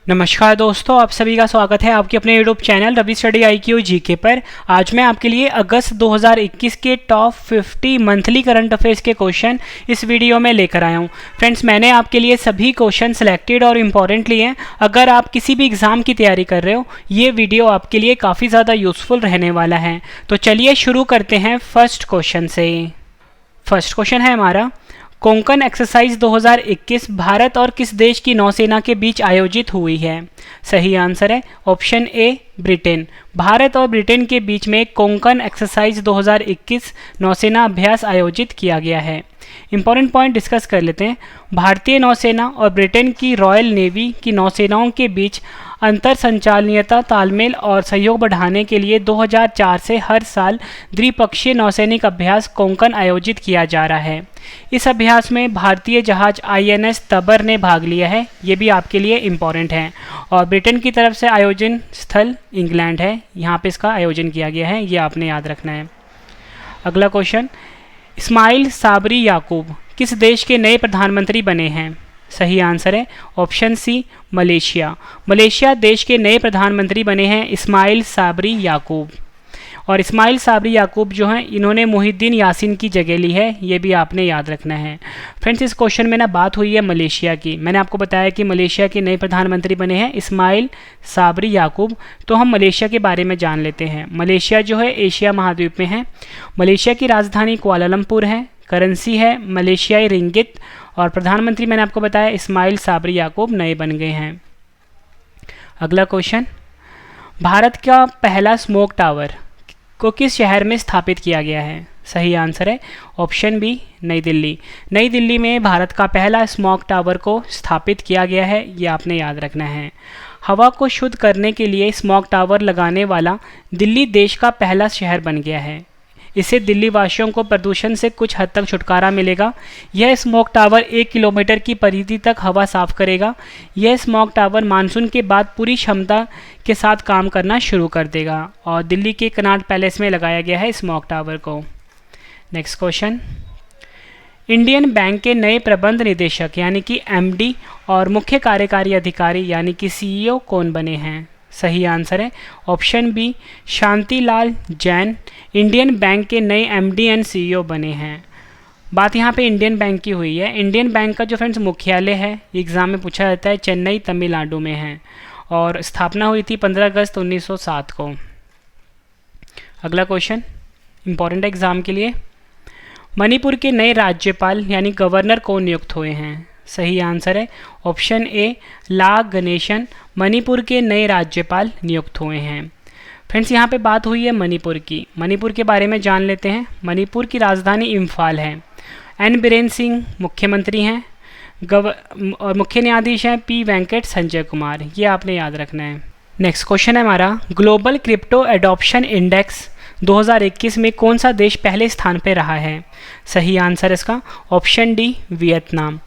नमस्कार दोस्तों, आप सभी का स्वागत है आपके अपने YouTube channel Ravi study IQ GK पर। आज मैं आपके लिए अगस्त 2021 के टॉप 50 मंथली करंट अफेयर्स के क्वेश्चन इस वीडियो में लेकर आया हूं। फ्रेंड्स, मैंने आपके लिए सभी क्वेश्चन सिलेक्टेड और इम्पॉर्टेंट लिए हैं। अगर आप किसी भी एग्ज़ाम की तैयारी कर रहे हो, ये वीडियो आपके लिए काफ़ी ज़्यादा यूज़फुल रहने वाला है। तो चलिए शुरू करते हैं फर्स्ट क्वेश्चन से। फर्स्ट क्वेश्चन है हमारा, कोंकण एक्सरसाइज 2021 भारत और किस देश की नौसेना के बीच आयोजित हुई है? सही आंसर है ऑप्शन ए ब्रिटेन। भारत और ब्रिटेन के बीच में कोंकण एक्सरसाइज 2021 नौसेना अभ्यास आयोजित किया गया है। इंपॉर्टेंट पॉइंट डिस्कस कर लेते हैं। भारतीय नौसेना और ब्रिटेन की रॉयल नेवी की नौसेनाओं के बीच अंतर संचालनीयता, तालमेल और सहयोग बढ़ाने के लिए 2004 से हर साल द्विपक्षीय नौसैनिक अभ्यास कोंकण आयोजित किया जा रहा है। इस अभ्यास में भारतीय जहाज INS तबर ने भाग लिया है। ये भी आपके लिए इम्पॉर्टेंट है। और ब्रिटेन की तरफ से आयोजन स्थल इंग्लैंड है, यहाँ पे इसका आयोजन किया गया है, ये आपने याद रखना है। अगला क्वेश्चन, इस्माइल साबरी याकूब किस देश के नए प्रधानमंत्री बने हैं? सही आंसर है ऑप्शन सी मलेशिया। मलेशिया देश के नए प्रधानमंत्री बने हैं इस्माइल साबरी याकूब। और इस्माइल साबरी याकूब जो हैं, इन्होंने मुहिद्दीन यासीन की जगह ली है, ये भी आपने याद रखना है। फ्रेंड्स, इस क्वेश्चन में ना बात हुई है मलेशिया की। मैंने आपको बताया कि मलेशिया के नए प्रधानमंत्री बने हैं इस्माइल साबरी याकूब। तो हम मलेशिया के बारे में जान लेते हैं। मलेशिया जो है एशिया महाद्वीप में है। मलेशिया की राजधानी कुआलालंपुर है। करेंसी है मलेशियाई रिंगित। और प्रधानमंत्री मैंने आपको बताया इस्माइल साबरी याकूब नए बन गए हैं। अगला क्वेश्चन, भारत का पहला स्मोक टावर को किस शहर में स्थापित किया गया है? सही आंसर है ऑप्शन बी नई दिल्ली। नई दिल्ली में भारत का पहला स्मोक टावर को स्थापित किया गया है, ये आपने याद रखना है। हवा को शुद्ध करने के लिए स्मोक टावर लगाने वाला दिल्ली देश का पहला शहर बन गया है। इससे दिल्ली वासियों को प्रदूषण से कुछ हद तक छुटकारा मिलेगा। यह स्मोक टावर 1 किलोमीटर की परिधि तक हवा साफ करेगा। यह स्मोक टावर मानसून के बाद पूरी क्षमता के साथ काम करना शुरू कर देगा। और दिल्ली के कनॉट पैलेस में लगाया गया है स्मोक टावर को। नेक्स्ट क्वेश्चन, इंडियन बैंक के नए प्रबंध निदेशक यानी कि MD और मुख्य कार्यकारी अधिकारी यानी कि CEO कौन बने हैं? सही आंसर है option B Shantilal Jain. Indian Bank के नए MD एंड CEO बने हैं। बात यहाँ पे इंडियन बैंक की हुई है। इंडियन बैंक का जो फ्रेंड्स मुख्यालय है, एग्ज़ाम में पूछा जाता है, चेन्नई तमिलनाडु में है। और स्थापना हुई थी 15 अगस्त 1907 को। अगला क्वेश्चन इंपॉर्टेंट एग्ज़ाम के लिए, मणिपुर के नए राज्यपाल यानी गवर्नर कौन नियुक्त हुए हैं? सही आंसर है ऑप्शन ए ला गणेशन। मणिपुर के नए राज्यपाल नियुक्त हुए हैं। फ्रेंड्स, यहाँ पे बात हुई है मणिपुर की। मणिपुर के बारे में जान लेते हैं। मणिपुर की राजधानी इम्फाल है। N बीरेन सिंह मुख्यमंत्री हैं। और मुख्य न्यायाधीश हैं P वेंकट संजय कुमार, ये आपने याद रखना है। नेक्स्ट क्वेश्चन है हमारा, ग्लोबल क्रिप्टो एडॉप्शन इंडेक्स 2021 में कौन सा देश पहले स्थान पर रहा है? सही आंसर इसका option D Vietnam.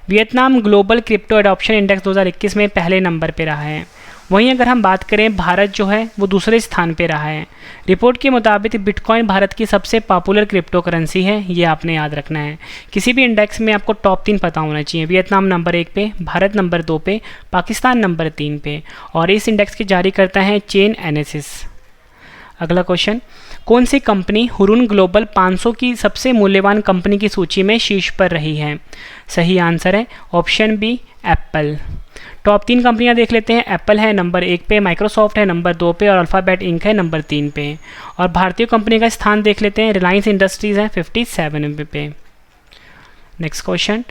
Vietnam global crypto adoption index 2021 में पहले नंबर पे रहा है। वहीं अगर हम बात करें, भारत जो है वो दूसरे स्थान पे रहा है। रिपोर्ट के मुताबिक बिटकॉइन भारत की सबसे पॉपुलर क्रिप्टो करेंसी है, ये आपने याद रखना है। किसी भी इंडेक्स में आपको टॉप 3 पता होना चाहिए। वियतनाम नंबर 1 पे, भारत नंबर 2 पे, पाकिस्तान नंबर 3 पे। और इस इंडेक्स की जारी करता है चेन एनालिसिस। अगला क्वेश्चन, कौन सी कंपनी हुरुन ग्लोबल 500 की सबसे मूल्यवान कंपनी की सूची में शीर्ष पर रही है? सही आंसर है ऑप्शन बी एप्पल। टॉप 3 कंपनियां देख लेते हैं। एप्पल है नंबर 1 पे, माइक्रोसॉफ्ट है नंबर 2 पे और अल्फ़ाबेट इंक है नंबर 3 पे। और भारतीय कंपनी का स्थान देख लेते हैं। रिलायंस इंडस्ट्रीज़ है 57 पे। नेक्स्ट क्वेश्चन,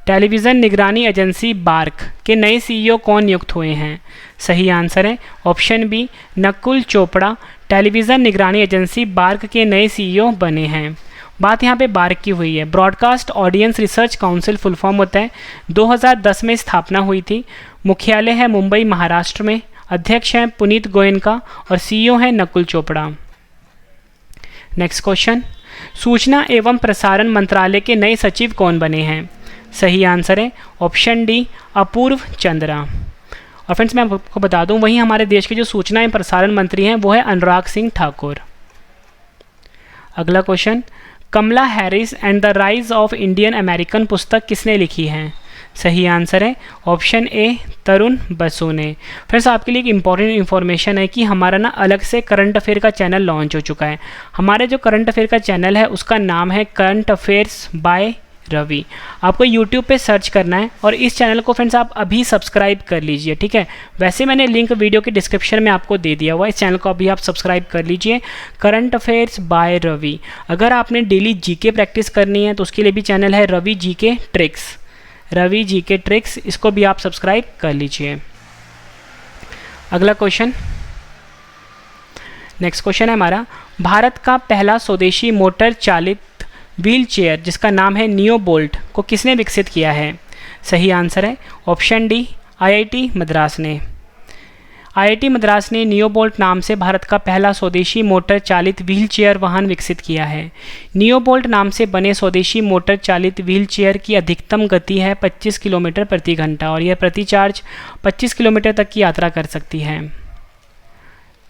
टेलीविज़न निगरानी एजेंसी बार्क के नए CEO कौन नियुक्त हुए हैं? सही आंसर है option B Nakul Chopra. Television निगरानी एजेंसी बार्क के नए CEO बने हैं। बात यहाँ पे बार्क की हुई है। Broadcast audience research council full form होता है। 2010 में स्थापना हुई थी। मुख्यालय है मुंबई महाराष्ट्र में। अध्यक्ष हैं पुनीत गोयनका और CEO हैं नकुल चोपड़ा। नेक्स्ट क्वेश्चन, सूचना एवं प्रसारण मंत्रालय के नए सचिव कौन बने हैं? सही आंसर है ऑप्शन डी अपूर्व चंद्रा। और फ्रेंड्स, मैं आपको बता दूं, वहीं हमारे देश के जो सूचना एवं प्रसारण मंत्री हैं वो है अनुराग सिंह ठाकुर। अगला question, Kamala Harris and the rise of Indian American पुस्तक किसने लिखी है? सही आंसर है ऑप्शन ए तरुण बसु ने। फ्रेंड्स आपके लिए एक इंपॉर्टेंट इन्फॉर्मेशन है कि हमारा ना अलग से करंट अफेयर का चैनल लॉन्च हो चुका है। हमारे जो करंट अफेयर का चैनल है उसका नाम है करंट अफेयर्स बाय रवि। आपको YouTube पे सर्च करना है और इस चैनल को फ्रेंड्स आप अभी सब्सक्राइब कर लीजिए, ठीक है। वैसे मैंने लिंक वीडियो के डिस्क्रिप्शन में आपको दे दिया हुआ है, इस चैनल को अभी आप सब्सक्राइब कर लीजिए, करंट अफेयर्स बाय रवि। अगर आपने डेली जीके प्रैक्टिस करनी है तो उसके लिए भी चैनल है Ravi GK tricks, Ravi GK tricks, इसको भी आप सब्सक्राइब कर लीजिए। अगला क्वेश्चन, नेक्स्ट क्वेश्चन है हमारा, भारत का पहला स्वदेशी मोटर चालित व्हील चेयर जिसका नाम है नियो बोल्ट को किसने विकसित किया है? सही आंसर है ऑप्शन डी आईआईटी मद्रास ने। आईआईटी मद्रास ने नियो बोल्ट नाम से भारत का पहला स्वदेशी मोटर चालित व्हील चेयर वाहन विकसित किया है। नियो बोल्ट नाम से बने स्वदेशी मोटर चालित व्हील चेयर की अधिकतम गति है 25 किलोमीटर प्रति घंटा और यह प्रति चार्ज 25 किलोमीटर तक की यात्रा कर सकती है।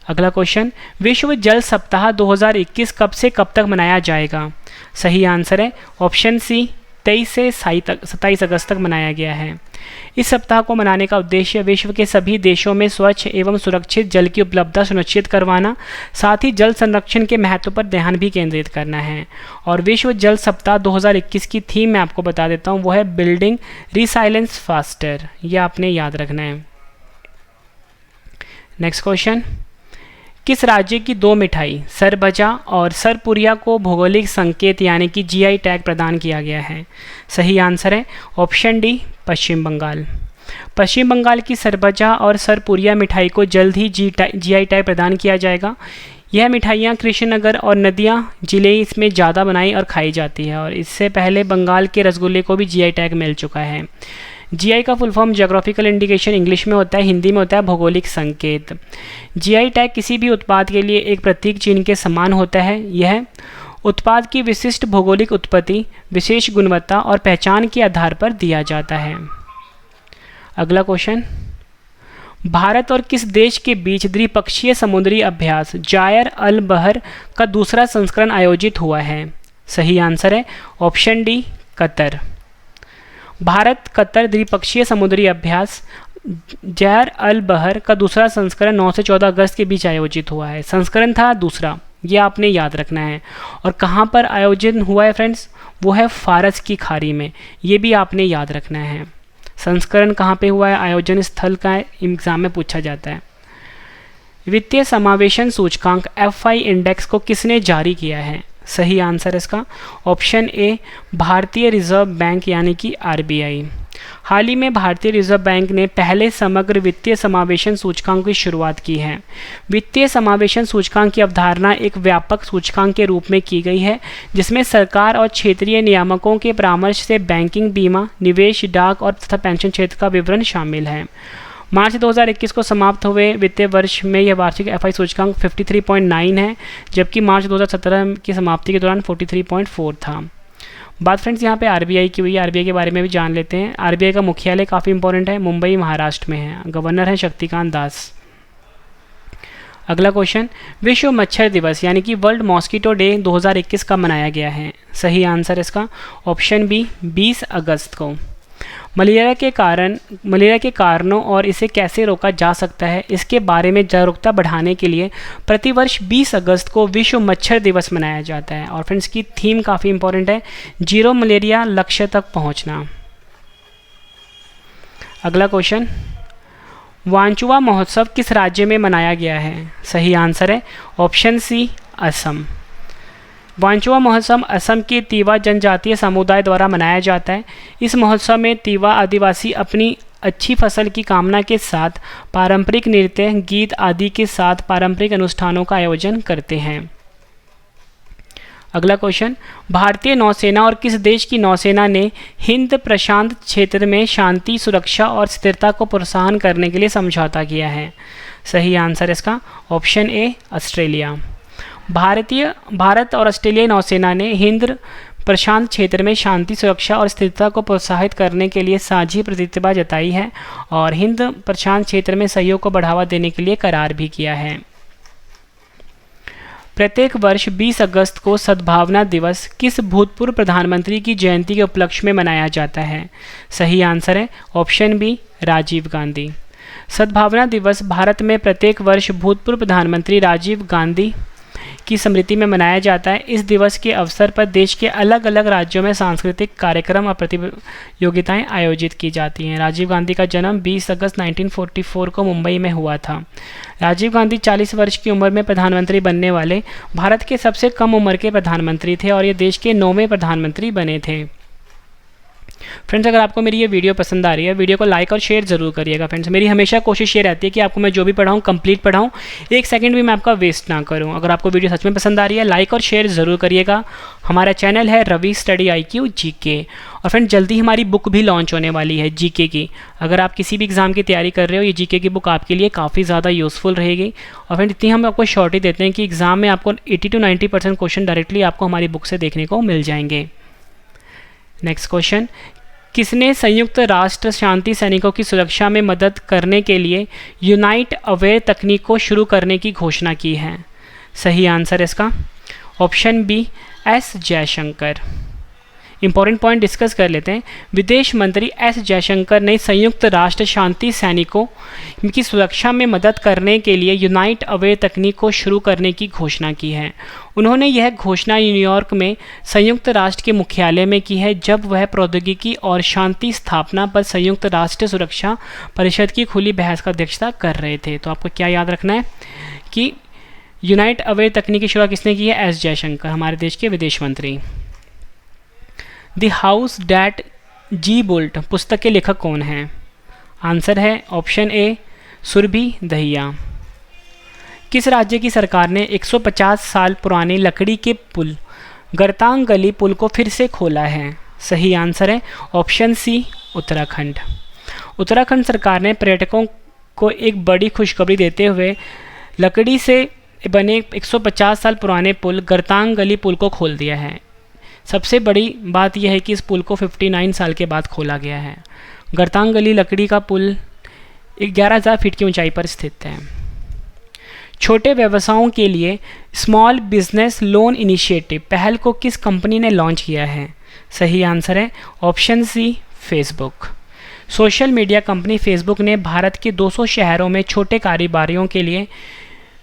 अगला क्वेश्चन, विश्व जल सप्ताह 2021 कब से कब तक मनाया जाएगा? सही आंसर है ऑप्शन सी 23 से 27 अगस्त तक मनाया गया है। इस सप्ताह को मनाने का उद्देश्य विश्व के सभी देशों में स्वच्छ एवं सुरक्षित जल की उपलब्धता सुनिश्चित करवाना, साथ ही जल संरक्षण के महत्व पर ध्यान भी केंद्रित करना है। और विश्व जल सप्ताह 2021 की थीम मैं आपको बता देता हूँ, वो है बिल्डिंग रिसाइलेंस फास्टर, ये आपने याद रखना है। नेक्स्ट क्वेश्चन, किस राज्य की दो मिठाई सरबजा और सरपुरिया को भौगोलिक संकेत यानी कि जीआई टैग प्रदान किया गया है? सही आंसर है ऑप्शन डी पश्चिम बंगाल। पश्चिम बंगाल की सरबजा और सरपुरिया मिठाई को जल्द ही जीआई टैग प्रदान किया जाएगा। यह मिठाइयाँ कृष्णनगर और नदिया जिले इसमें ज़्यादा बनाई और खाई जाती है और इससे पहले बंगाल के रसगुल्ले को भी जीआई टैग मिल चुका है। जीआई का full form geographical indication English में होता है, हिंदी में होता है भौगोलिक संकेत। जीआई टैग किसी भी उत्पाद के लिए एक प्रतीक चिन्ह के समान होता है। यह उत्पाद की विशिष्ट भौगोलिक उत्पत्ति, विशेष गुणवत्ता और पहचान के आधार पर दिया जाता है। अगला क्वेश्चन, भारत और किस देश के बीच द्विपक्षीय समुद्री अभ्यास जायर अल बहर का दूसरा संस्करण आयोजित हुआ है? सही आंसर है option D Qatar. Bharat Qatar द्विपक्षीय समुद्री अभ्यास जायर अल बहर का दूसरा संस्करण 9 से 14 अगस्त के बीच आयोजित हुआ है। संस्करण था दूसरा, ये आपने याद रखना है। और कहाँ पर आयोजन हुआ है फ्रेंड्स? वो है फारस की खाड़ी में, ये भी आपने याद रखना है। संस्करण कहाँ पे हुआ है, आयोजन स्थल का एग्जाम में पूछा जाता है। वित्तीय समावेशन सूचकांक FI इंडेक्स को किसने जारी किया है? सही आंसर इसका ऑप्शन ए भारतीय रिजर्व बैंक यानी कि RBI। हाल ही में भारतीय रिजर्व बैंक ने पहले समग्र वित्तीय समावेशन सूचकांक की शुरुआत की है। वित्तीय समावेशन सूचकांक की अवधारणा एक व्यापक सूचकांक के रूप में की गई है जिसमें सरकार और क्षेत्रीय नियामकों के परामर्श से बैंकिंग, बीमा, निवेश, डाक और तथा पेंशन क्षेत्र का विवरण शामिल है। मार्च 2021 को समाप्त हुए वित्तीय वर्ष में यह वार्षिक FI सूचकांक 53.9 है, जबकि मार्च 2017 की समाप्ति के दौरान 43.4 था। बात फ्रेंड्स यहाँ पे RBI की हुई है, RBI के बारे में भी जान लेते हैं। RBI का मुख्यालय काफ़ी इंपॉर्टेंट है, मुंबई महाराष्ट्र में है। गवर्नर है शक्तिकांत दास। अगला क्वेश्चन, विश्व मच्छर दिवस यानी कि वर्ल्ड मॉस्किटो डे 2021 का मनाया गया है? सही आंसर इसका ऑप्शन बी 20 अगस्त को। मलेरिया के कारणों और इसे कैसे रोका जा सकता है, इसके बारे में जागरूकता बढ़ाने के लिए प्रतिवर्ष 20 अगस्त को विश्व मच्छर दिवस मनाया जाता है। और फ्रेंड्स की थीम काफ़ी इंपॉर्टेंट है, जीरो मलेरिया लक्ष्य तक पहुंचना। अगला क्वेश्चन, वांचुआ महोत्सव किस राज्य में मनाया गया है? सही आंसर है ऑप्शन सी असम। वांचुआ महोत्सव असम के तीवा जनजातीय समुदाय द्वारा मनाया जाता है। इस महोत्सव में तीवा आदिवासी अपनी अच्छी फसल की कामना के साथ पारंपरिक नृत्य, गीत आदि के साथ पारंपरिक अनुष्ठानों का आयोजन करते हैं। अगला क्वेश्चन, भारतीय नौसेना और किस देश की नौसेना ने हिंद प्रशांत क्षेत्र में शांति, सुरक्षा और स्थिरता को प्रोत्साहन करने के लिए समझौता किया है? सही आंसर इसका ऑप्शन ए ऑस्ट्रेलिया। भारत और ऑस्ट्रेलियाई नौसेना ने हिंद प्रशांत क्षेत्र में शांति, सुरक्षा और स्थिरता को प्रोत्साहित करने के लिए साझी प्रतिबद्धता जताई है और हिंद प्रशांत क्षेत्र में सहयोग को बढ़ावा देने के लिए करार भी किया है। प्रत्येक वर्ष 20 अगस्त को सद्भावना दिवस किस भूतपूर्व प्रधानमंत्री की जयंती के उपलक्ष्य में मनाया जाता है? सही आंसर है ऑप्शन बी, राजीव गांधी। सद्भावना दिवस भारत में प्रत्येक वर्ष भूतपूर्व प्रधानमंत्री राजीव गांधी की स्मृति में मनाया जाता है। इस दिवस के अवसर पर देश के अलग अलग राज्यों में सांस्कृतिक कार्यक्रम और प्रतियोगिताएं आयोजित की जाती हैं। राजीव गांधी का जन्म 20 अगस्त 1944 को मुंबई में हुआ था। राजीव गांधी 40 वर्ष की उम्र में प्रधानमंत्री बनने वाले भारत के सबसे कम उम्र के प्रधानमंत्री थे और ये देश के 9वें प्रधानमंत्री बने थे। फ्रेंड्स, अगर आपको मेरी ये वीडियो पसंद आ रही है, वीडियो को लाइक और शेयर जरूर करिएगा। फ्रेंड्स, मेरी हमेशा कोशिश ये रहती है कि आपको मैं जो भी पढ़ाऊँ कंप्लीट पढ़ाऊँ, एक सेकंड भी मैं आपका वेस्ट ना करूँ। अगर आपको वीडियो सच में पसंद आ रही है, लाइक और शेयर ज़रूर करिएगा। हमारा चैनल है रवि स्टडी IQ GK। और फ्रेंड्स, जल्दी हमारी बुक भी लॉन्च होने वाली है GK की। अगर आप किसी भी एग्ज़ाम की तैयारी कर रहे हो, ये GK की बुक आपके लिए काफ़ी ज़्यादा यूज़फुल रहेगी। और फ्रेंड, इतनी हम आपको श्योरिटी देते हैं कि एग्ज़ाम में आपको 80 to 90% क्वेश्चन डायरेक्टली आपको हमारी बुक से देखने को मिल जाएंगे। नेक्स्ट क्वेश्चन, किसने संयुक्त राष्ट्र शांति सैनिकों की सुरक्षा में मदद करने के लिए यूनाइट अवेयर तकनीक को शुरू करने की घोषणा की है? सही आंसर है इसका option B, S Jaishankar. Important point discuss कर लेते हैं। विदेश मंत्री एस जयशंकर ने संयुक्त राष्ट्र शांति सैनिकों की सुरक्षा में मदद करने के लिए यूनाइट अवेयर तकनीक को शुरू करने की घोषणा की है। उन्होंने यह घोषणा न्यूयॉर्क में संयुक्त राष्ट्र के मुख्यालय में की है, जब वह प्रौद्योगिकी और शांति स्थापना पर संयुक्त राष्ट्र सुरक्षा परिषद की खुली बहस का अध्यक्षता कर रहे थे। तो आपको क्या याद रखना है कि यूनाइट अवेयर तकनीक की शुरुआत किसने की है? एस जयशंकर, हमारे देश के विदेश मंत्री। The house that G built पुस्तक के लेखक कौन हैं? आंसर है ऑप्शन ए, सुरभि दहिया। किस राज्य की सरकार ने 150 साल पुराने लकड़ी के पुल गरतांग गली पुल को फिर से खोला है? सही आंसर है ऑप्शन सी, उत्तराखंड। उत्तराखंड सरकार ने पर्यटकों को एक बड़ी खुशखबरी देते हुए लकड़ी से बने 150 साल पुराने पुल गरतांग गली पुल को खोल दिया है। सबसे बड़ी बात यह है कि इस पुल को 59 साल के बाद खोला गया है। गरतांग गली लकड़ी का पुल 11,000 फीट की ऊंचाई पर स्थित है। छोटे व्यवसायों के लिए स्मॉल बिजनेस लोन इनिशिएटिव पहल को किस कंपनी ने लॉन्च किया है? सही आंसर है option C, Facebook. Social media company Facebook ने भारत के 200 शहरों में छोटे कारोबारियों के लिए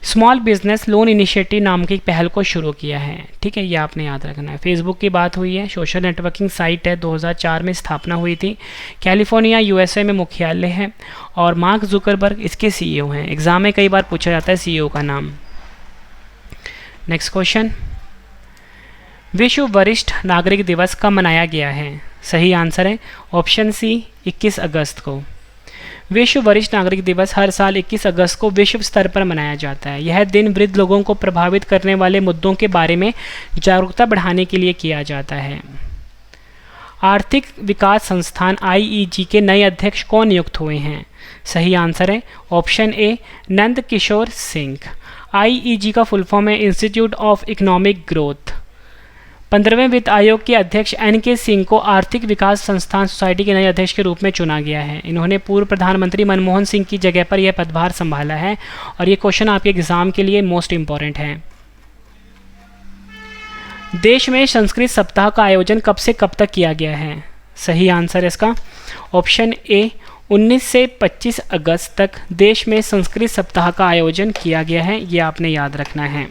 स्मॉल बिजनेस लोन इनिशिएटिव नाम की एक पहल को शुरू किया है। ठीक है, ये आपने याद रखना है। फेसबुक की बात हुई है, सोशल नेटवर्किंग साइट है, 2004 में स्थापना हुई थी, कैलिफोर्निया USA में मुख्यालय है और मार्क जुकरबर्ग इसके CEO हैं। एग्जाम में कई बार पूछा जाता है CEO का नाम। नेक्स्ट क्वेश्चन, विश्व वरिष्ठ नागरिक दिवस कब मनाया गया है? सही आंसर है ऑप्शन सी, 21 अगस्त को। विश्व वरिष्ठ नागरिक दिवस हर साल 21 अगस्त को विश्व स्तर पर मनाया जाता है। यह दिन वृद्ध लोगों को प्रभावित करने वाले मुद्दों के बारे में जागरूकता बढ़ाने के लिए किया जाता है। आर्थिक विकास संस्थान IEG के नए अध्यक्ष कौन नियुक्त हुए हैं? सही आंसर है option A, Nand Kishore Singh. IEG का फुल फॉर्म है इंस्टीट्यूट ऑफ इकोनॉमिक ग्रोथ। 15वें वित्त आयोग के अध्यक्ष NK सिंह को आर्थिक विकास संस्थान सोसाइटी के नए अध्यक्ष के रूप में चुना गया है। इन्होंने पूर्व प्रधानमंत्री मनमोहन सिंह की जगह पर यह पदभार संभाला है और ये क्वेश्चन आपके एग्जाम के लिए मोस्ट इंपॉर्टेंट है। देश में संस्कृत सप्ताह का आयोजन कब से कब तक किया गया है? सही आंसर है इसका ऑप्शन ए, 19 से 25 अगस्त तक देश में संस्कृत सप्ताह का आयोजन किया गया है। ये आपने याद रखना है।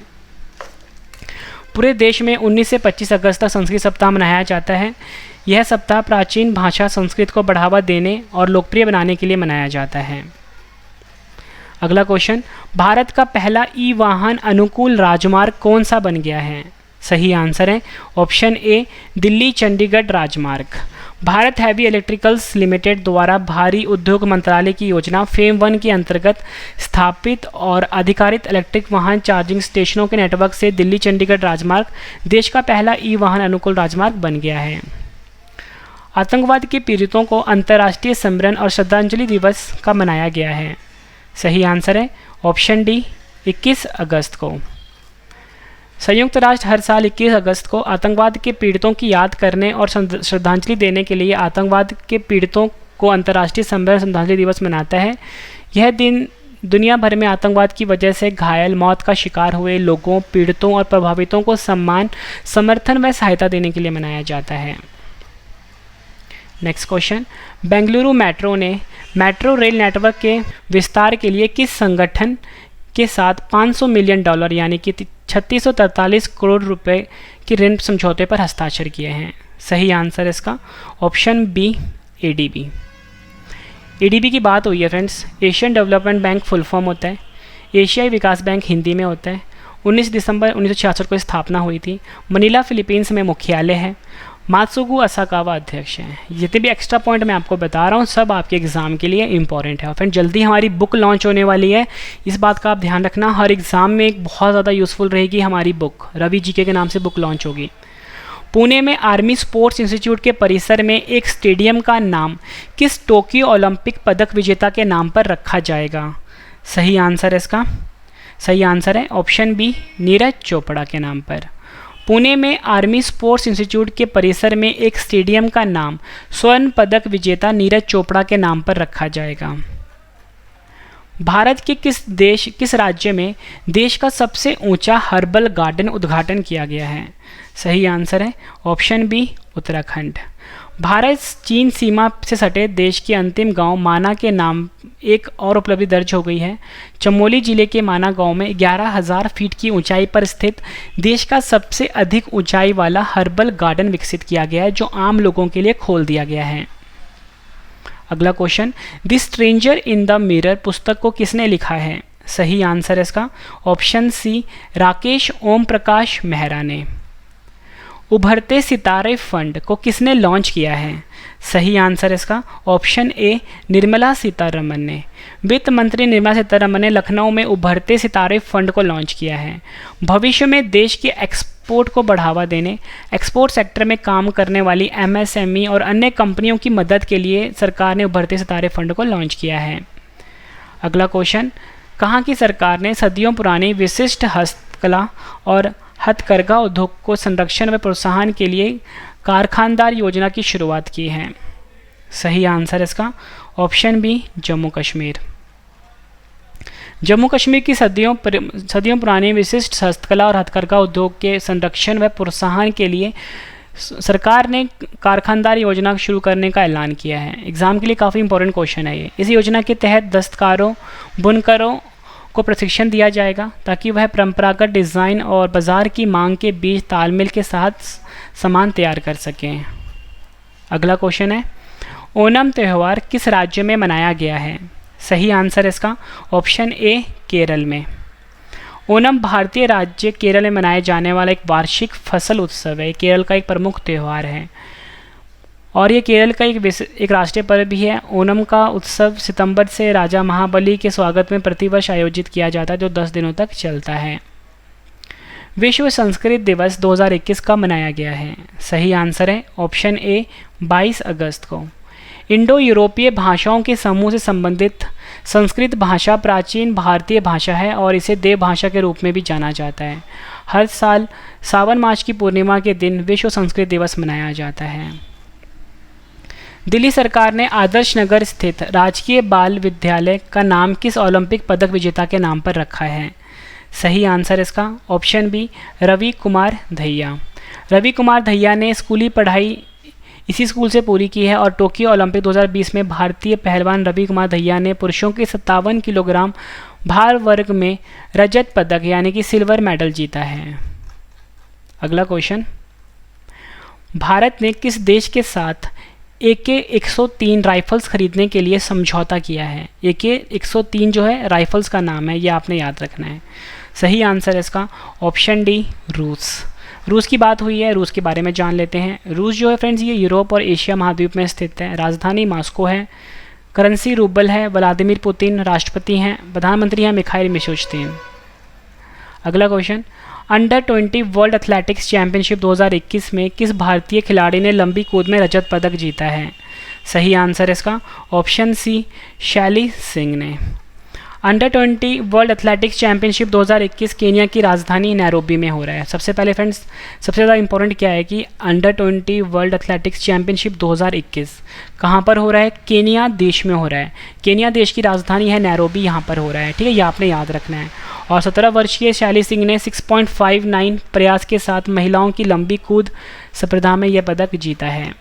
पूरे देश में 19 से 25 अगस्त तक संस्कृत सप्ताह मनाया जाता है। यह सप्ताह प्राचीन भाषा संस्कृत को बढ़ावा देने और लोकप्रिय बनाने के लिए मनाया जाता है। अगला क्वेश्चन, भारत का पहला ई-वाहन अनुकूल राजमार्ग कौन सा बन गया है? सही आंसर है ऑप्शन ए, दिल्ली चंडीगढ़ राजमार्ग। भारत हैवी इलेक्ट्रिकल्स लिमिटेड द्वारा भारी उद्योग मंत्रालय की योजना फेम 1 के अंतर्गत स्थापित और अधिकारित इलेक्ट्रिक वाहन चार्जिंग स्टेशनों के नेटवर्क से दिल्ली चंडीगढ़ राजमार्ग देश का पहला ई-वाहन अनुकूल राजमार्ग बन गया है। आतंकवाद के पीड़ितों को अंतर्राष्ट्रीय स्मरण और श्रद्धांजलि दिवस कब मनाया गया है? सही आंसर है ऑप्शन डी, 21 अगस्त को। संयुक्त राष्ट्र हर साल 21 अगस्त को आतंकवाद के पीड़ितों की याद करने और श्रद्धांजलि देने के लिए आतंकवाद के पीड़ितों को अंतर्राष्ट्रीय स्मरण श्रद्धांजलि दिवस मनाता है। यह दिन दुनिया भर में आतंकवाद की वजह से घायल, मौत का शिकार हुए लोगों, पीड़ितों और प्रभावितों को सम्मान, समर्थन व सहायता देने के लिए मनाया जाता है। नेक्स्ट क्वेश्चन, बेंगलुरु मेट्रो ने मेट्रो रेल नेटवर्क के विस्तार के लिए किस संगठन के साथ $500 मिलियन यानी कि 3643 करोड़ रुपए के ऋण समझौते पर हस्ताक्षर किए हैं? सही आंसर इसका ऑप्शन बी, एडीबी। एडीबी की बात हुई है friends. Asian development bank full form होता है। एशियाई विकास बैंक हिंदी में होता है। 19 दिसंबर 1966 को स्थापना हुई थी। मनीला फिलीपींस में मुख्यालय है। मात्सुगु असाकावा अध्यक्ष हैं। जितने भी एक्स्ट्रा पॉइंट मैं आपको बता रहा हूँ सब आपके एग्ज़ाम के लिए इंपॉर्टेंट है। और फ्रेंड जल्दी हमारी बुक लॉन्च होने वाली है, इस बात का आप ध्यान रखना। हर एग्ज़ाम में एक बहुत ज़्यादा यूज़फुल रहेगी हमारी बुक। रवि जीके के नाम से बुक लॉन्च होगी। पुणे में आर्मी स्पोर्ट्स इंस्टीट्यूट के परिसर में एक स्टेडियम का नाम किस टोक्यो ओलंपिक पदक विजेता के नाम पर रखा जाएगा? सही आंसर है इसका, सही आंसर है ऑप्शन बी, नीरज चोपड़ा के नाम पर। पुणे में आर्मी स्पोर्ट्स इंस्टीट्यूट के परिसर में एक स्टेडियम का नाम स्वर्ण पदक विजेता नीरज चोपड़ा के नाम पर रखा जाएगा। भारत के किस राज्य में देश का सबसे ऊंचा हर्बल गार्डन उद्घाटन किया गया है? सही आंसर है ऑप्शन बी, उत्तराखंड। भारत चीन सीमा से सटे देश के अंतिम गांव माना के नाम एक और उपलब्धि दर्ज हो गई है। चमोली जिले के माना गांव में 11,000 फीट की ऊंचाई पर स्थित देश का सबसे अधिक ऊंचाई वाला हर्बल गार्डन विकसित किया गया है, जो आम लोगों के लिए खोल दिया गया है। अगला question, the stranger in the mirror पुस्तक को किसने लिखा है? सही आंसर है इसका ऑप्शन सी, राकेश ओम प्रकाश मेहरा ने। उभरते सितारे फंड को किसने लॉन्च किया है? सही आंसर इसका ऑप्शन ए, निर्मला सीतारमन ने। वित्त मंत्री निर्मला सीतारमन ने लखनऊ में उभरते सितारे फंड को लॉन्च किया है। भविष्य में देश के एक्सपोर्ट को बढ़ावा देने, एक्सपोर्ट सेक्टर में काम करने वाली एमएसएमई और अन्य कंपनियों की मदद के लिए सरकार ने उभरते सितारे फंड को लॉन्च किया है। अगला क्वेश्चन, कहाँ की सरकार ने सदियों पुरानी विशिष्ट हस्तकला और हथकरघा उद्योग को संरक्षण व प्रोत्साहन के लिए कारखानदार योजना की शुरुआत की है? सही आंसर इसका ऑप्शन बी, जम्मू कश्मीर। जम्मू कश्मीर की सदियों पुरानी विशिष्ट हस्तकला और हथकरघा उद्योग के संरक्षण व प्रोत्साहन के लिए सरकार ने कारखानदार योजना शुरू करने का ऐलान किया है। एग्जाम के लिए काफ़ी इंपॉर्टेंट क्वेश्चन है ये। इस योजना के तहत दस्तकारों, बुनकरों को प्रशिक्षण दिया जाएगा ताकि वह परंपरागत डिज़ाइन और बाज़ार की मांग के बीच तालमेल के साथ सामान तैयार कर सकें। अगला क्वेश्चन है, ओणम त्यौहार किस राज्य में मनाया गया है? सही आंसर इसका ऑप्शन ए, केरल में। ओणम भारतीय राज्य केरल में मनाए जाने वाला एक वार्षिक फसल उत्सव है। केरल का एक प्रमुख त्यौहार है और ये केरल का एक राष्ट्रीय पर्व भी है। ओणम का उत्सव सितंबर से राजा महाबली के स्वागत में प्रतिवर्ष आयोजित किया जाता है, जो 10 दिनों तक चलता है। विश्व संस्कृत दिवस 2021 का मनाया गया है? सही आंसर है ऑप्शन ए, 22 अगस्त को। इंडो यूरोपीय भाषाओं के समूह से संबंधित संस्कृत भाषा प्राचीन भारतीय भाषा है और इसे देव भाषा के रूप में भी जाना जाता है। हर साल सावन मास की पूर्णिमा के दिन विश्व संस्कृत दिवस मनाया जाता है। दिल्ली सरकार ने आदर्श नगर स्थित राजकीय बाल विद्यालय का नाम किस ओलंपिक पदक विजेता के नाम पर रखा है? सही आंसर इसका ऑप्शन बी, रवि कुमार दहिया। रवि कुमार दहिया ने स्कूली पढ़ाई इसी स्कूल से पूरी की है और टोक्यो ओलंपिक 2020 में भारतीय पहलवान रवि कुमार दहिया ने पुरुषों के 57 किलोग्राम भार वर्ग में रजत पदक यानी कि सिल्वर मेडल जीता है। अगला क्वेश्चन, भारत ने किस देश के साथ AK-103 राइफल्स खरीदने के लिए समझौता किया है? AK-103 जो है राइफल्स का नाम है, ये आपने याद रखना है। सही आंसर है इसका ऑप्शन डी, रूस। रूस की बात हुई है, रूस के बारे में जान लेते हैं। रूस जो है फ्रेंड्स ये यूरोप और एशिया महाद्वीप में स्थित है। राजधानी मॉस्को है, करेंसी रूबल है। व्लादिमीर पुतिन राष्ट्रपति हैं, प्रधानमंत्री हैं मिखाइल मिशुस्तिन। अगला question, under 20 world athletics championship 2021 में किस भारतीय खिलाड़ी ने लंबी कूद में रजत पदक जीता है? सही आंसर इसका ऑप्शन सी, शैली सिंह ने। Under 20 world athletics championship 2021 Kenya की राजधानी नैरोबी में हो रहा है। सबसे पहले फ्रेंड्स, सबसे ज़्यादा इंपॉर्टेंट क्या है कि अंडर 20 वर्ल्ड एथलेटिक्स चैंपियनशिप 2021 कहाँ पर हो रहा है? केनिया देश में हो रहा है। केनिया देश की राजधानी है नैरोबी, यहाँ पर हो रहा है, ठीक है, ये आपने याद रखना है। और 17 वर्षीय शैली सिंह ने 6.59 प्रयास के साथ महिलाओं की लंबी कूद स्पर्धा में यह पदक जीता है।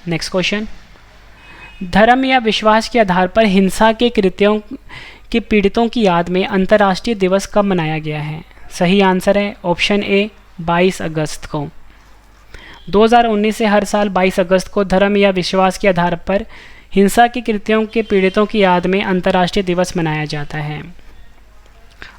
नेक्स्ट क्वेश्चन, धर्म या विश्वास के आधार पर हिंसा के कृत्यों के पीड़ितों की याद में अंतर्राष्ट्रीय दिवस कब मनाया गया है? सही आंसर है ऑप्शन ए 22 अगस्त को। 2019 से हर साल 22 अगस्त को धर्म या विश्वास के आधार पर हिंसा के कृत्यों के पीड़ितों की याद में अंतर्राष्ट्रीय दिवस मनाया जाता है।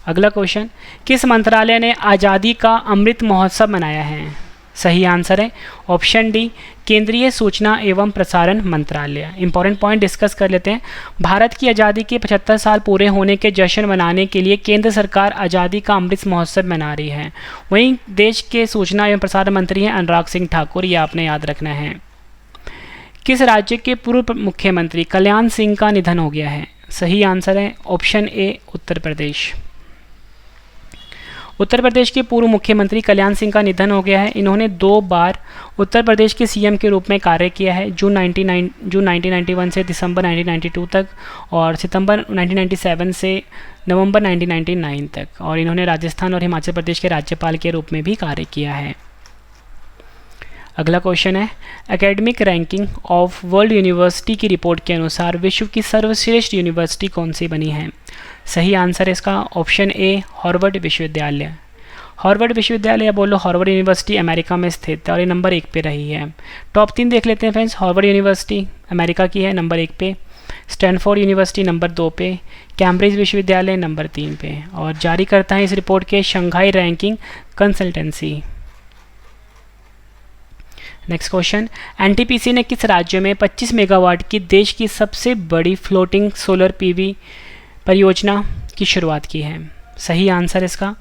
अगला क्वेश्चन, किस मंत्रालय ने आज़ादी का अमृत महोत्सव मनाया है? सही आंसर है ऑप्शन डी केंद्रीय सूचना एवं प्रसारण मंत्रालय। इंपॉर्टेंट पॉइंट डिस्कस कर लेते हैं। भारत की आज़ादी के 75 साल पूरे होने के जश्न मनाने के लिए केंद्र सरकार आज़ादी का अमृत महोत्सव मना रही है। वहीं देश के सूचना एवं प्रसारण मंत्री हैं अनुराग सिंह ठाकुर, ये आपने याद रखना है। किस राज्य के पूर्व मुख्यमंत्री कल्याण सिंह का निधन हो गया है? सही आंसर है ऑप्शन ए उत्तर प्रदेश। उत्तर प्रदेश के पूर्व मुख्यमंत्री कल्याण सिंह का निधन हो गया है। इन्होंने 2 बार उत्तर प्रदेश के सीएम के रूप में कार्य किया है, जून 1991 से दिसंबर 1992 तक और सितंबर 1997 से नवंबर 1999 तक। और इन्होंने राजस्थान और हिमाचल प्रदेश के राज्यपाल के रूप में भी कार्य किया है। अगला क्वेश्चन है, academic ranking of world university की रिपोर्ट के अनुसार विश्व की सर्वश्रेष्ठ यूनिवर्सिटी कौन सी बनी है? सही आंसर है इसका ऑप्शन ए हार्वर्ड विश्वविद्यालय। हार्वर्ड विश्वविद्यालय या बोलो हार्वर्ड यूनिवर्सिटी अमेरिका में स्थित है और ये नंबर 1 पे रही है। टॉप 3 देख लेते हैं फ्रेंड्स। हार्वर्ड यूनिवर्सिटी अमेरिका की है, नंबर 1 पे। स्टैनफोर्ड यूनिवर्सिटी नंबर 2 पे। कैम्ब्रिज विश्वविद्यालय नंबर 3 पे। और जारी करता है इस रिपोर्ट के Shanghai ranking consultancy. Next question, NTPC ने किस राज्य में 25 मेगावाट की देश की सबसे बड़ी फ्लोटिंग सोलर पीवी परियोजना की शुरुआत की है? सही आंसर इसका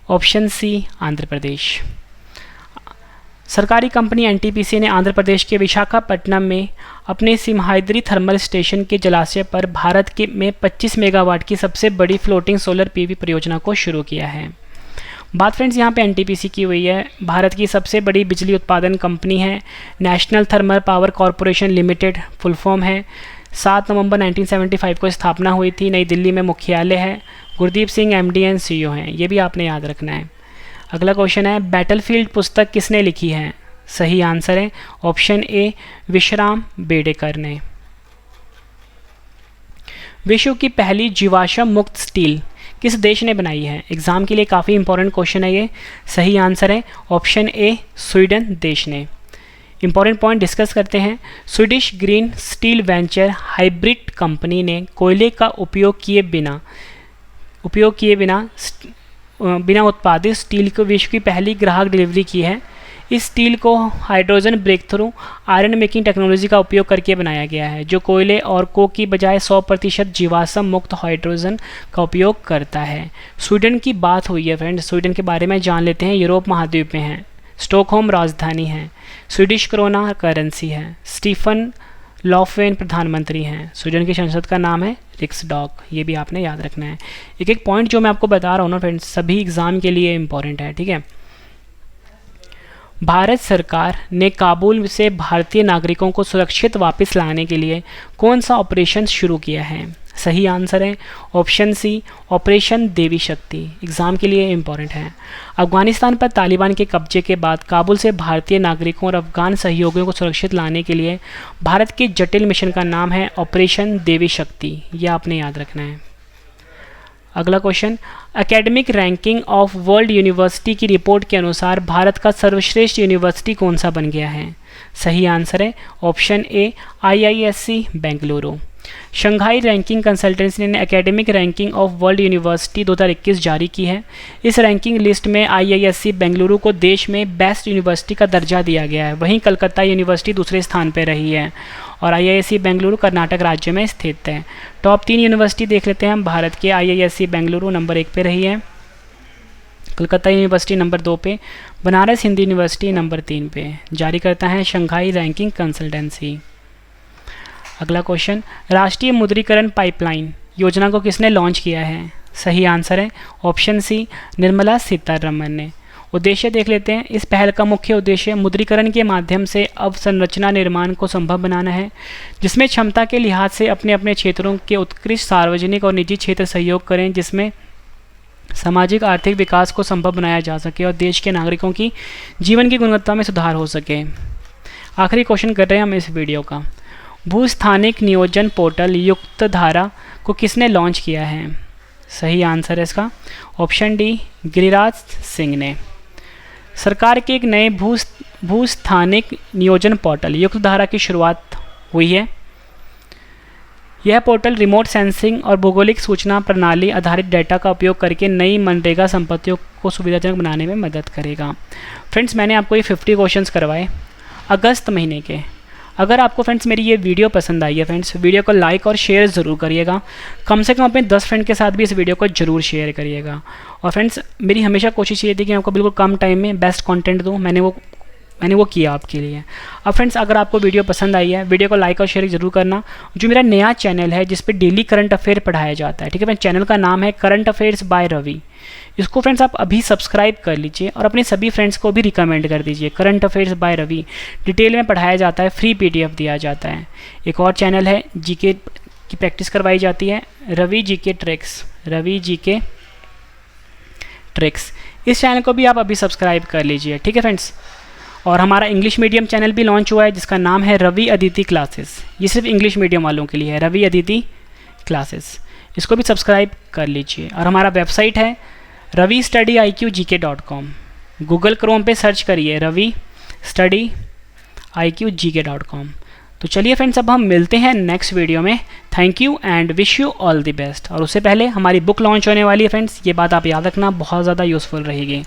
ऑप्शन सी आंध्र प्रदेश। सरकारी कंपनी एनटीपीसी ने आंध्र प्रदेश के विशाखापट्टनम में अपने सिमहाद्री थर्मल स्टेशन के जलाशय पर भारत के में 25 मेगावाट की सबसे बड़ी फ्लोटिंग सोलर पीवी परियोजना को शुरू किया है। बात फ्रेंड्स यहाँ पे एनटीपीसी की हुई है। भारत की सबसे बड़ी बिजली उत्पादन कंपनी है, national thermal power corporation limited full form है। 7 नवंबर 1975 को स्थापना हुई थी। नई दिल्ली में मुख्यालय है। Gurdeep Singh MD and CEO हैं, ये भी आपने याद रखना है। अगला क्वेश्चन है, बैटलफील्ड पुस्तक किसने लिखी है? सही आंसर है ऑप्शन ए विश्राम बेडेकर ने। विश्व की पहली जीवाश्म मुक्त स्टील किस देश ने बनाई है? एग्जाम के लिए काफ़ी इंपॉर्टेंट क्वेश्चन है ये। सही आंसर है ऑप्शन ए स्वीडन देश ने। इंपॉर्टेंट पॉइंट डिस्कस करते हैं। Swedish green steel venture hybrid company ने कोयले का उपयोग किए बिना उत्पादित स्टील को विश्व की पहली ग्राहक डिलीवरी की है। इस स्टील को hydrogen breakthrough iron making technology का उपयोग करके बनाया गया है, जो कोयले और कोक की बजाय 100% जीवाश्म मुक्त हाइड्रोजन का उपयोग करता है। स्वीडन की बात हुई है फ्रेंड्स, स्वीडन के बारे में जान लेते हैं। यूरोप महाद्वीप में है। स्टॉकहोम राजधानी है। स्वीडिश क्रोना करेंसी है। स्टीफन लॉफवेन प्रधानमंत्री हैं। स्वीडन की संसद का नाम है रिक्सडॉग, ये भी आपने याद रखना है। एक एक पॉइंट जो मैं आपको बता रहा हूँ ना फ्रेंड्स, सभी एग्जाम के लिए इंपॉर्टेंट है, ठीक है। भारत सरकार ने काबुल से भारतीय नागरिकों को सुरक्षित वापस लाने के लिए कौन सा ऑपरेशन शुरू किया है? सही आंसर है ऑप्शन सी ऑपरेशन देवी शक्ति। एग्जाम के लिए इंपॉर्टेंट है। अफगानिस्तान पर तालिबान के कब्जे के बाद काबुल से भारतीय नागरिकों और अफगान सहयोगियों को सुरक्षित लाने के लिए भारत के जटिल मिशन का नाम है ऑपरेशन देवी शक्ति, यह आपने याद रखना है। अगला question, academic ranking of world university की रिपोर्ट के अनुसार भारत का सर्वश्रेष्ठ यूनिवर्सिटी कौन सा बन गया है? सही आंसर है option A IISc Bengaluru. Shanghai ranking consultancy ने academic ranking of world university 2021 जारी की है। इस रैंकिंग लिस्ट में IISc बेंगलुरु को देश में बेस्ट यूनिवर्सिटी का दर्जा दिया गया है। वहीं कलकत्ता यूनिवर्सिटी दूसरे स्थान पर रही है और IISc बेंगलुरु कर्नाटक राज्य में स्थित है। टॉप 3 यूनिवर्सिटी देख लेते हैं हम भारत के। IISc बेंगलुरु नंबर 1 पे रही है, कलकत्ता यूनिवर्सिटी नंबर 2 पे, बनारस हिंदू यूनिवर्सिटी नंबर 3 पे। जारी करता है शंघाई रैंकिंग कंसल्टेंसी। अगला क्वेश्चन, राष्ट्रीय मुद्रीकरण पाइपलाइन योजना को किसने लॉन्च किया है? सही आंसर है ऑप्शन सी, निर्मला सीतारमण ने। उद्देश्य देख लेते हैं। इस पहल का मुख्य उद्देश्य मुद्रीकरण के माध्यम से अवसंरचना निर्माण को संभव बनाना है, जिसमें क्षमता के लिहाज से अपने अपने क्षेत्रों के उत्कृष्ट सार्वजनिक और निजी क्षेत्र सहयोग करें, जिसमें सामाजिक आर्थिक विकास को संभव बनाया जा सके और देश के नागरिकों की जीवन की गुणवत्ता में सुधार हो सके। आखिरी क्वेश्चन कर रहे हैं हम इस वीडियो का। भूस्थानिक नियोजन पोर्टल युक्त धारा को किसने लॉन्च किया है? सही आंसर है इसका ऑप्शन डी, गिरिराज सिंह ने। सरकार के एक नए भूस्थानिक नियोजन पोर्टल युक्त धारा की शुरुआत हुई है। यह पोर्टल रिमोट सेंसिंग और भौगोलिक सूचना प्रणाली आधारित डेटा का उपयोग करके नई मनरेगा संपत्तियों को सुविधाजनक बनाने में मदद करेगा। फ्रेंड्स, मैंने आपको ये 50 क्वेश्चंस करवाए अगस्त महीने के। अगर आपको फ्रेंड्स मेरी ये वीडियो पसंद आई है फ्रेंड्स, वीडियो को लाइक और शेयर ज़रूर करिएगा। कम से कम अपने 10 फ्रेंड के साथ भी इस वीडियो को ज़रूर शेयर करिएगा। और फ्रेंड्स, मेरी हमेशा कोशिश ये थी कि मैं आपको बिल्कुल कम टाइम में बेस्ट कंटेंट दूँ। मैंने वो किया आपके लिए। अब फ्रेंड्स, अगर आपको वीडियो पसंद आई है, वीडियो को लाइक और शेयर जरूर करना। जो मेरा नया चैनल है जिस पे डेली करंट अफेयर पढ़ाया जाता है, ठीक है फ्रेंड्स, चैनल का नाम है करंट अफेयर्स बाय रवि। इसको फ्रेंड्स आप अभी सब्सक्राइब कर लीजिए और अपने सभी फ्रेंड्स को भी रिकमेंड कर दीजिए। Current affairs by Ravi detail में पढ़ाया जाता है, फ्री PDF दिया जाता है। एक और चैनल है जीके की प्रैक्टिस करवाई जाती है, Ravi GK tricks, Ravi GK tricks. इस चैनल को भी आप अभी सब्सक्राइब कर लीजिए, ठीक है फ्रेंड्स। और हमारा इंग्लिश मीडियम चैनल भी लॉन्च हुआ है जिसका नाम है रवि अदिति क्लासेस। ये सिर्फ इंग्लिश मीडियम वालों के लिए है, रवि अदिति क्लासेस। इसको भी सब्सक्राइब कर लीजिए। और हमारा वेबसाइट है ravistudiiqgk.com। गूगल क्रोम पे सर्च करिए ravistudiiqgk.com। तो चलिए फ्रेंड्स, अब हम मिलते हैं नेक्स्ट वीडियो में। Thank you and wish you all the best. और उससे पहले हमारी बुक लॉन्च होने वाली है फ्रेंड्स, ये बात आप याद रखना, बहुत ज़्यादा यूज़फुल रहेगी।